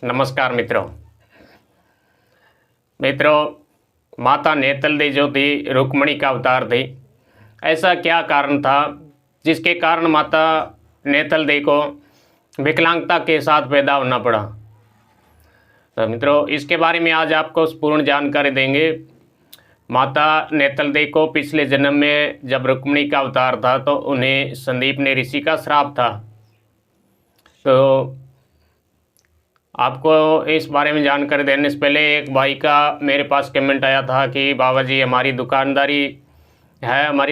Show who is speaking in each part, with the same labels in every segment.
Speaker 1: नमस्कार मित्रों, माता नेतल दे जो थी रुक्मणी का अवतार थी। ऐसा क्या कारण था जिसके कारण माता नेतल दे को विकलांगता के साथ पैदा होना पड़ा। तो मित्रों, इसके बारे में आज आपको पूर्ण जानकारी देंगे। माता नेतल दे को पिछले जन्म में जब रुक्मणी का अवतार था तो उन्हें संदीप ने ऋषि का श्राप था। तो आपको इस बारे में जानकारी देने से पहले एक भाई का मेरे पास कमेंट आया था कि बाबा जी हमारी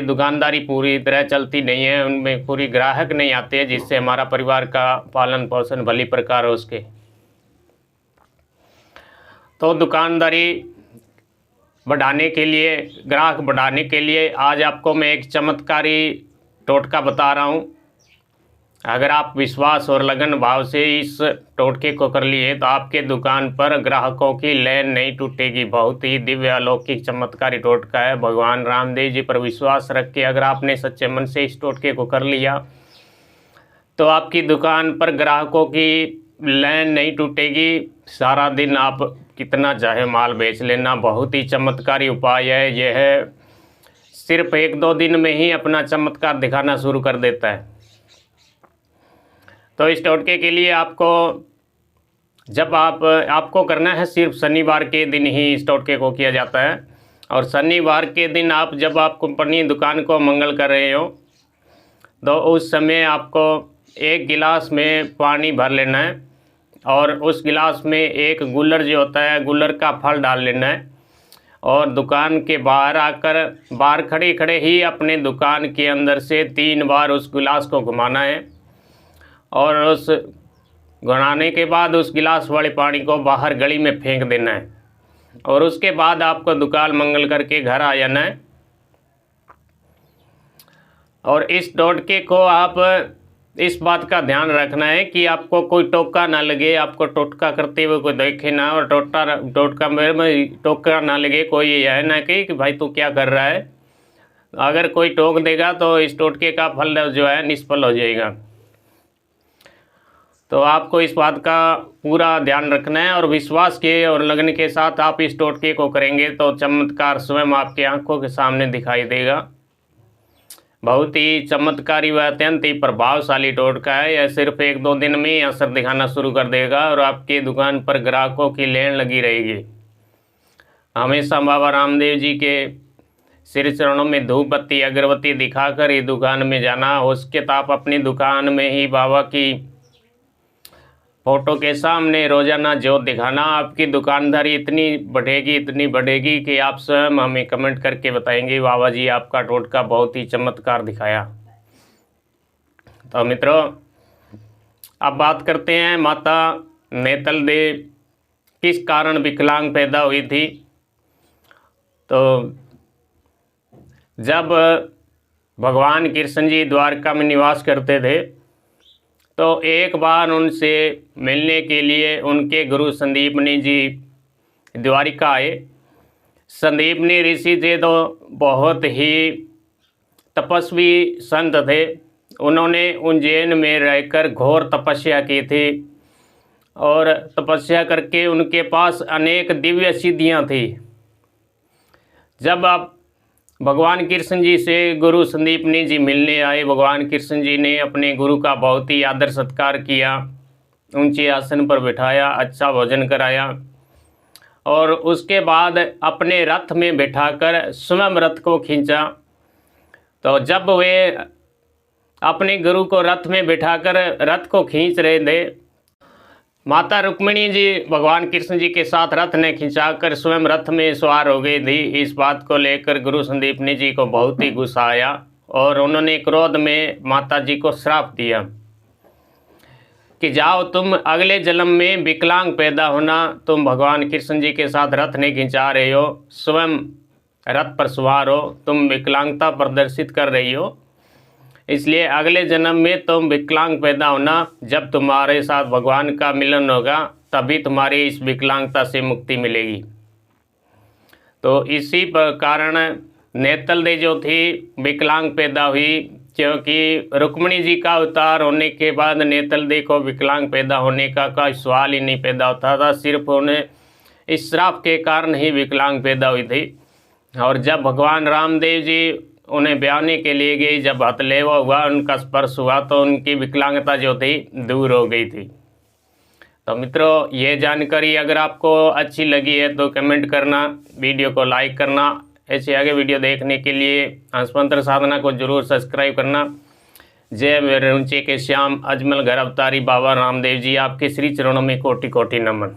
Speaker 1: दुकानदारी पूरी तरह चलती नहीं है, उनमें पूरी ग्राहक नहीं आते हैं जिससे हमारा परिवार का पालन पोषण भली प्रकार हो उसके। तो दुकानदारी बढ़ाने के लिए, ग्राहक बढ़ाने के लिए आज आपको मैं एक चमत्कारी टोटका बता रहा हूँ। अगर आप विश्वास और लगन भाव से इस टोटके को कर लिए तो आपके दुकान पर ग्राहकों की लाइन नहीं टूटेगी। बहुत ही दिव्य अलौकिक चमत्कारी टोटका है। भगवान रामदेव जी पर विश्वास रख के अगर आपने सच्चे मन से इस टोटके को कर लिया तो आपकी दुकान पर ग्राहकों की लाइन नहीं टूटेगी। सारा दिन आप कितना चाहे माल बेच लेना। बहुत ही चमत्कारी उपाय है यह। सिर्फ 1-2 दिन में ही अपना चमत्कार दिखाना शुरू कर देता है। तो इस टोटके के लिए आपको करना है, सिर्फ शनिवार के दिन ही इस टोटके को किया जाता है। और शनिवार के दिन जब आप अपनी दुकान को मंगल कर रहे हो तो उस समय आपको 1 गिलास में पानी भर लेना है और उस गिलास में एक गुल्लर जो होता है, गुल्लर का फल डाल लेना है। और दुकान के बाहर खड़े ही अपने दुकान के अंदर से 3 बार उस गिलास को घुमाना है। और उस घुमाने के बाद उस गिलास वाले पानी को बाहर गली में फेंक देना है। और उसके बाद आपको दुकान मंगल करके घर आ जाना है। और इस टोटके को आप इस बात का ध्यान रखना है कि आपको कोई टोका ना लगे। आपको टोटका करते हुए कोई देखे ना, और टोका ना लगे कोई, यह ना कि भाई तू क्या कर रहा है। अगर कोई टोक देगा तो इस टोटके का फल जो है निष्फल हो जाएगा। तो आपको इस बात का पूरा ध्यान रखना है और विश्वास के और लगन के साथ आप इस टोटके को करेंगे तो चमत्कार स्वयं आपकी आंखों के सामने दिखाई देगा। बहुत ही चमत्कारी व अत्यंत ही प्रभावशाली टोटका है। यह सिर्फ 1-2 दिन में ही असर दिखाना शुरू कर देगा और आपकी दुकान पर ग्राहकों की लाइन लगी रहेगी। हमेशा बाबा रामदेव जी के श्री चरणों में धूप बत्ती अगरबत्ती दिखाकर ही दुकान में जाना। उसके तो आप अपनी दुकान में ही बाबा की फोटो के सामने रोजाना जोत दिखाना। आपकी दुकानदारी इतनी बढ़ेगी कि आप स्वयं हमें कमेंट करके बताएंगे बाबा जी आपका टोटका बहुत ही चमत्कार दिखाया। तो मित्रों, अब बात करते हैं माता नेतल दे किस कारण विकलांग पैदा हुई थी। तो जब भगवान कृष्ण जी द्वारका में निवास करते थे तो एक बार उनसे मिलने के लिए उनके गुरु संदीपनी जी द्वारिका आए। संदीपनी ऋषि थे तो बहुत ही तपस्वी संत थे। उन्होंने उज्जैन में रहकर घोर तपस्या की थी और तपस्या करके उनके पास अनेक दिव्य सिद्धियां थी। जब आप भगवान कृष्ण जी से गुरु संदीपनी जी मिलने आए, भगवान कृष्ण जी ने अपने गुरु का बहुत ही आदर सत्कार किया, ऊंचे आसन पर बिठाया, अच्छा भोजन कराया और उसके बाद अपने रथ में बिठाकर स्वयं रथ को खींचा। तो जब वे अपने गुरु को रथ में बिठाकर रथ को खींच रहे थे, माता रुक्मिणी जी भगवान कृष्ण जी के साथ रथ ने खिंचाकर स्वयं रथ में सवार हो गई थी। इस बात को लेकर गुरु संदीपनी जी को बहुत ही गुस्सा आया और उन्होंने क्रोध में माता जी को श्राप दिया कि जाओ तुम अगले जन्म में विकलांग पैदा होना। तुम भगवान कृष्ण जी के साथ रथ ने खिंचा रहे हो, स्वयं रथ पर सवार हो, तुम विकलांगता प्रदर्शित कर रही हो, इसलिए अगले जन्म में तुम विकलांग पैदा होना। जब तुम्हारे साथ भगवान का मिलन होगा तभी तुम्हारी इस विकलांगता से मुक्ति मिलेगी। तो इसी पर कारण नेतल दे जो थी विकलांग पैदा हुई। क्योंकि रुक्मिणी जी का अवतार होने के बाद नेतल देव को विकलांग पैदा होने का कोई सवाल ही नहीं पैदा होता था, सिर्फ उन्हें इस श्राप के कारण ही विकलांग पैदा हुई थी। और जब भगवान रामदेव जी उन्हें ब्याहने के लिए गई, जब हथलेवा हुआ, उनका स्पर्श हुआ तो उनकी विकलांगता जो थी दूर हो गई थी। तो मित्रों, ये जानकारी अगर आपको अच्छी लगी है तो कमेंट करना, वीडियो को लाइक करना। ऐसे आगे वीडियो देखने के लिए हंसमंत्र साधना को जरूर सब्सक्राइब करना। जय मेरे ऊंचे के श्याम अजमल घर अवतारी बाबा रामदेव जी, आपके श्री चरणों में कोटि कोटि नमन।